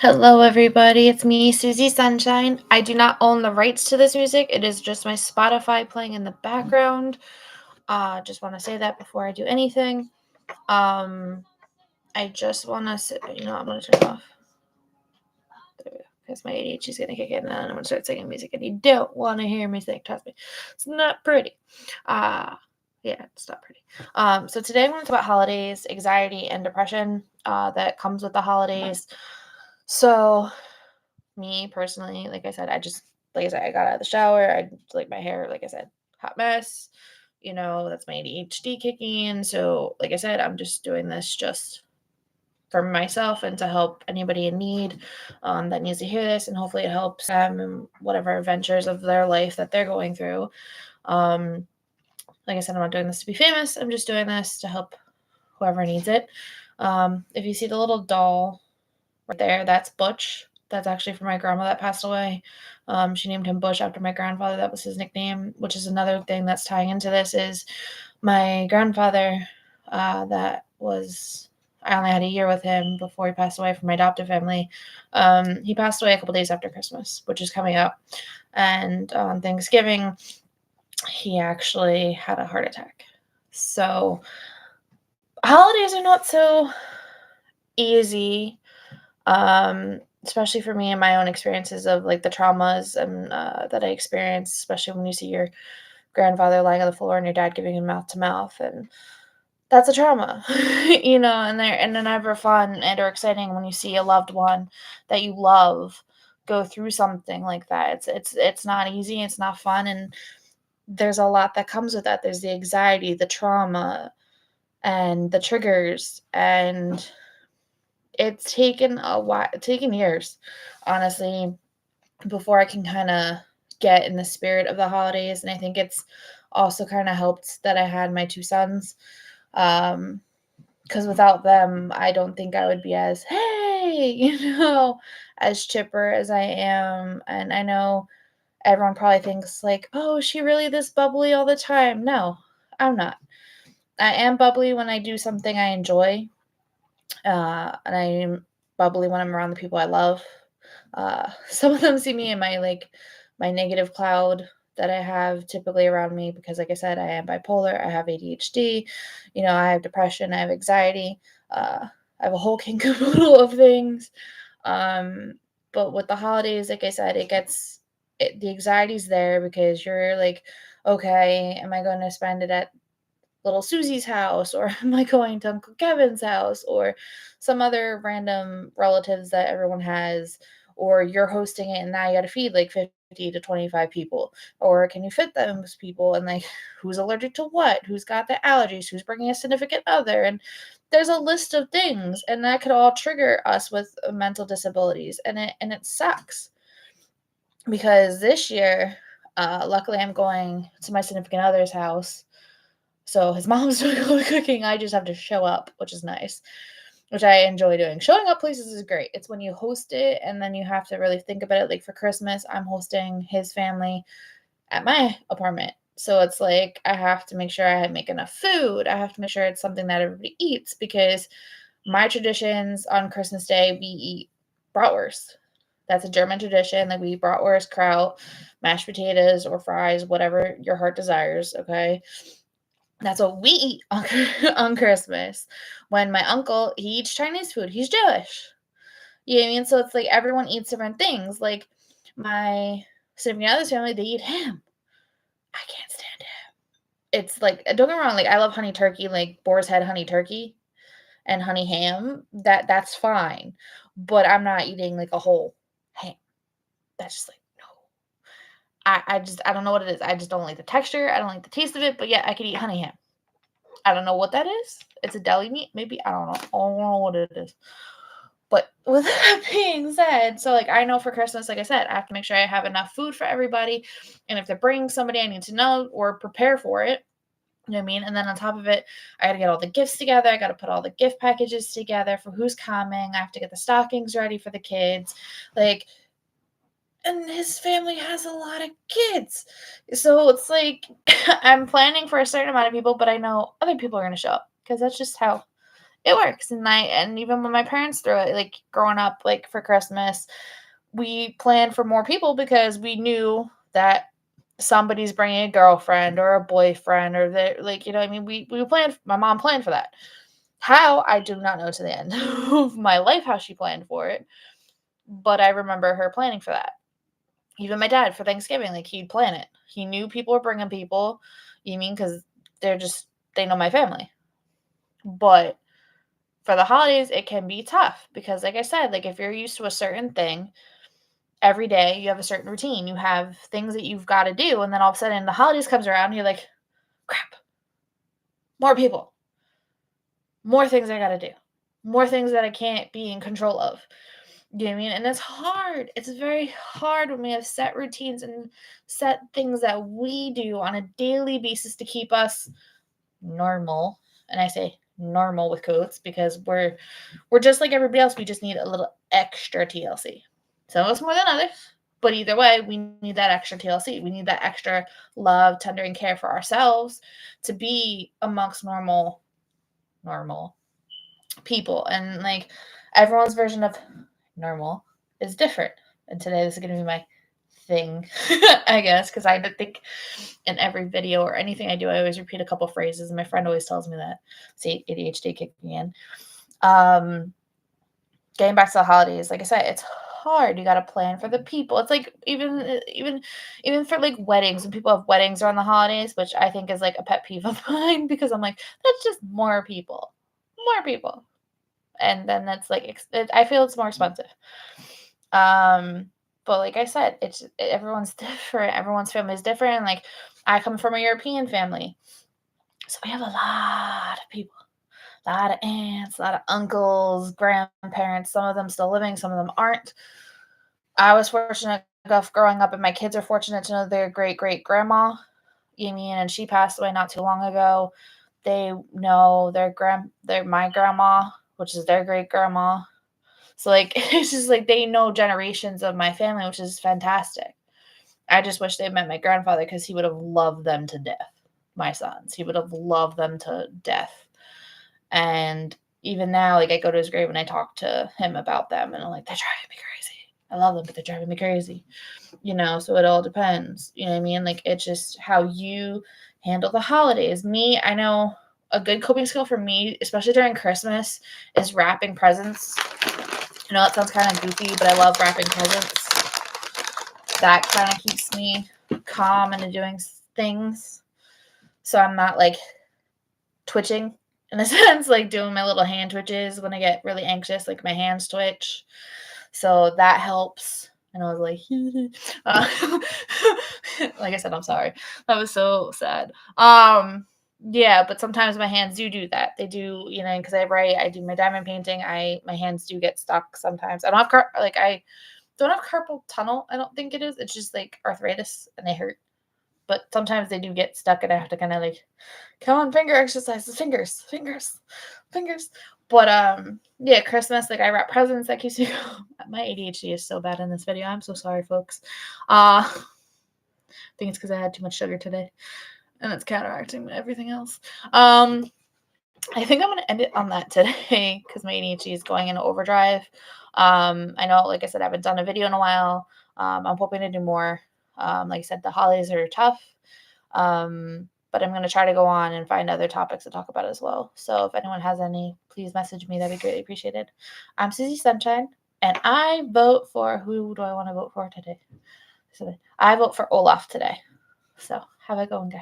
Hello, everybody. It's me, Susie Sunshine. I do not own the rights to this music. It is just my Spotify playing in the background. Just want to say that before I do anything. Um, I just want to say, I'm going to turn it off. Because my ADHD is going to kick in and I'm going to start singing music and you don't want to hear me sing. Trust me. It's not pretty. Yeah, it's not pretty. So today I'm going to talk about holidays, anxiety, and depression that comes with the holidays. So me personally, I got out of the shower. I like my hair, like I said, hot mess. That's my ADHD kicking in. So, like I said, I'm just doing this just for myself and to help anybody in need that needs to hear this, and hopefully it helps them in whatever adventures of their life that they're going through. Um, like I said, I'm not doing this to be famous. I'm just doing this to help whoever needs it. If you see the little doll right there, that's Butch. That's actually for my grandma that passed away. She named him Butch after my grandfather. That was his nickname, which is another thing that's tying into this is my grandfather. That was I only had a year with him before he passed away from my adoptive family. He passed away a couple days after Christmas, which is coming up, and on Thanksgiving, he actually had a heart attack. So holidays are not so easy, especially for me and my own experiences of like the traumas and that I experienced, especially when you see your grandfather lying on the floor and your dad giving him mouth to mouth, and that's a trauma, and they're never fun and or exciting when you see a loved one that you love go through something like that. It's not easy, it's not fun, and there's a lot that comes with that. There's the anxiety, the trauma, and the triggers, and it's taken a while, taken years, honestly, before I can kind of get in the spirit of the holidays. And I think it's also kind of helped that I had my two sons. Because without them, I don't think I would be as, hey, as chipper as I am. And I know everyone probably thinks, like, oh, is she really this bubbly all the time? No, I'm not. I am bubbly when I do something I enjoy, and I'm bubbly when I'm around the people I love. Some of them see me in my negative cloud that I have typically around me because, like I said, I am bipolar. I have ADHD. I have depression. I have anxiety. I have a whole king caboodle of things. Um, but with the holidays, like I said, the anxiety's there because you're like, okay, am I going to spend it at little Susie's house, or am I going to Uncle Kevin's house, or some other random relatives that everyone has, or you're hosting it and now you got to feed like 50 to 25 people, or can you fit those people, and like who's allergic to what, who's got the allergies, who's bringing a significant other, and there's a list of things, and that could all trigger us with mental disabilities, and it sucks because this year, luckily I'm going to my significant other's house, so his mom's doing all the cooking. I just have to show up, which is nice, which I enjoy doing. Showing up places is great. It's when you host it and then you have to really think about it. Like for Christmas, I'm hosting his family at my apartment. So it's like I have to make sure I make enough food. I have to make sure it's something that everybody eats because my traditions on Christmas Day, we eat bratwurst. That's a German tradition. Like we eat bratwurst, kraut, mashed potatoes, or fries, whatever your heart desires. Okay, that's what we eat on, on Christmas. When my uncle, he eats Chinese food. He's Jewish. You know what I mean? So it's like everyone eats different things. Like my significant other's family, they eat ham. I can't stand ham. It's like, don't get me wrong, like I love honey turkey, like boar's head honey turkey and honey ham. That's fine. But I'm not eating like a whole ham. That's just like no. I don't know what it is. I just don't like the texture. I don't like the taste of it. But yeah, I could eat honey ham. I don't know what that is. It's a deli meat, maybe. I don't know. I don't know what it is. But with that being said, so like I know for Christmas, like I said, I have to make sure I have enough food for everybody. And if they're bringing somebody, I need to know or prepare for it. You know what I mean? And then on top of it, I got to get all the gifts together. I got to put all the gift packages together for who's coming. I have to get the stockings ready for the kids. Like, and his family has a lot of kids. So it's like I'm planning for a certain amount of people, but I know other people are going to show up because that's just how It works, and even when my parents threw it, like, growing up, like, for Christmas, we planned for more people because we knew that somebody's bringing a girlfriend or a boyfriend or they like, you know what I mean? We planned my mom planned for that. How, I do not know to the end of my life how she planned for it, but I remember her planning for that. Even my dad for Thanksgiving, like, he'd plan it. He knew people were bringing people, you mean, because 'cause they know my family. But for the holidays, it can be tough because, like I said, like, if you're used to a certain thing, every day you have a certain routine, you have things that you've gotta do, and then all of a sudden the holidays comes around, and you're like, "Crap, more people, more things I gotta do, more things that I can't be in control of." You know what I mean? And it's hard. It's very hard when we have set routines and set things that we do on a daily basis to keep us normal. And I say normal with quotes because we're just like everybody else. We just need a little extra TLC. Some of us more than others, but either way, we need that extra TLC. We need that extra love, tender, and care for ourselves to be amongst normal people. And like everyone's version of normal is different. And today this is going to be my thing, I guess, because I think in every video or anything I do, I always repeat a couple phrases. And my friend always tells me that. See, ADHD kicking in. Getting back to the holidays, like I said, it's hard. You got to plan for the people. It's like even for like weddings, when people have weddings around the holidays, which I think is like a pet peeve of mine because I'm like, that's just more people, more people, and then that's like I feel it's more expensive. Um, but like I said, everyone's different. Everyone's family is different. Like I come from a European family, so we have a lot of people, a lot of aunts, a lot of uncles, grandparents. Some of them still living, some of them aren't. I was fortunate enough growing up, and my kids are fortunate to know their great great grandma, Amy, and she passed away not too long ago. They know their my grandma, which is their great grandma. So like it's just like they know generations of my family, which is fantastic. I just wish they met my grandfather because he would have loved them to death. My sons, he would have loved them to death. And even now, like I go to his grave and I talk to him about them, and I'm like, they're driving me crazy. I love them, but they're driving me crazy. So it all depends. You know what I mean? Like it's just how you handle the holidays. Me, I know a good coping skill for me, especially during Christmas, is wrapping presents. I know it sounds kind of goofy, but I love wrapping presents. That kind of keeps me calm into doing things. So I'm not like twitching in a sense, like doing my little hand twitches when I get really anxious, like my hands twitch. So that helps. And I was like, uh, like I said, I'm sorry. That was so sad. Yeah, but sometimes my hands do that. They do, because I write, I do my diamond painting. My hands do get stuck sometimes. I don't have carpal tunnel. I don't think it is. It's just like arthritis, and they hurt. But sometimes they do get stuck, and I have to kind of like, come on, finger exercises, fingers. But yeah, Christmas, like I wrap presents. That keeps me. My ADHD is so bad in this video. I'm so sorry, folks. I think it's because I had too much sugar today, and it's counteracting everything else. I think I'm gonna end it on that today because my ADHD is going into overdrive. I know, like I said, I haven't done a video in a while. I'm hoping to do more. Like I said, the holidays are tough. But I'm going to try to go on and find other topics to talk about as well. So if anyone has any, please message me. That'd be greatly appreciated. I'm Susie Sunshine, and I vote for, who do I want to vote for today? So I vote for Olaf today. So have a good one, guys.